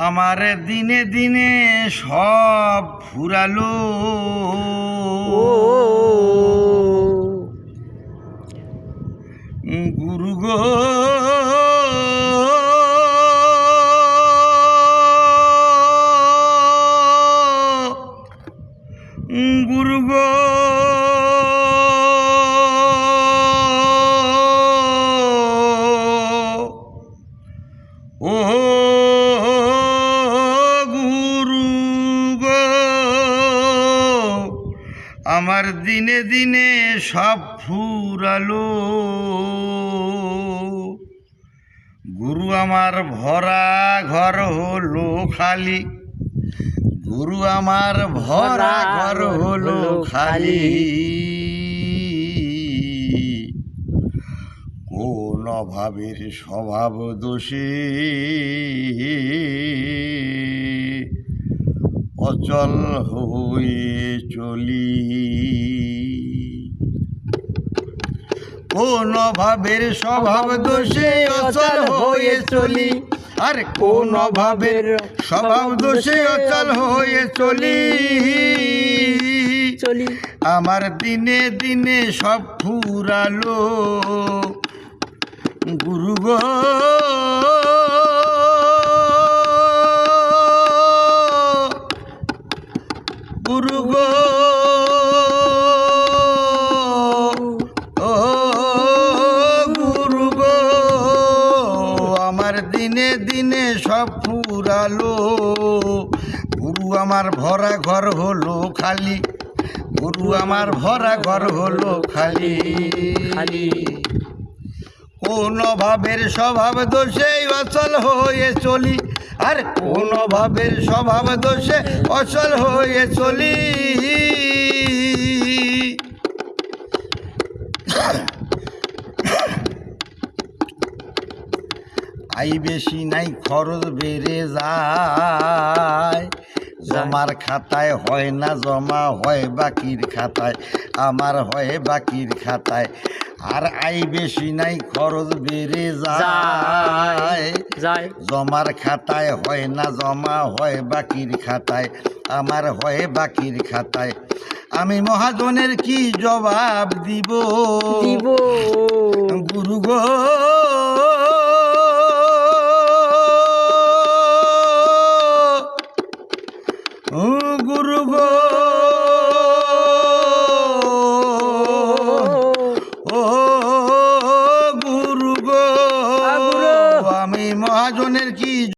আমার দিনে দিনে সব ফুরালো গুরু গো গুরু গো ও গুরু গো আমার দিনে দিনে সব ফুরালো গুরু আমার ভরা ঘর হলো খালি গুরু আমার ভরা ঘর হলো খালি কোন অভাবের স্বভাব দোষে অচল হয়ে চলি কোন অভাবের স্বভাব দোষে অচল হয়ে চলি আর কোন অভাবের স্বভাব দোষে অচল হয়ে চলি আমার দিনে দিনে সব ফুরালো গুরু গো গুরু গো ও গুরু গো আমার দিনে দিনে সব ফুরালো গুরু আমার ভরা ঘর হলো খালি গুরু আমার ভরা ঘর হলো খালি খালি কোন ভাবের স্বভাব দোষে অচল হয়ে চলি আর কোন ভাবের স্বভাব দোষে অচল হয়ে চলি আই বেশি নাই খরচ বেড়ে যায় জমার খাতায় হয় না জমা হয় বাকির খাতায় আমার হয় বাকির খাতায় আর আই বেশি নাই খরচ বেড়ে যায় জমার খাতায় হয় না জমা হয় বাকির খাতায় আমার হয় বাকির খাতায় আমি মহাজনের কি জবাব দিব গুরু গো গুরু গো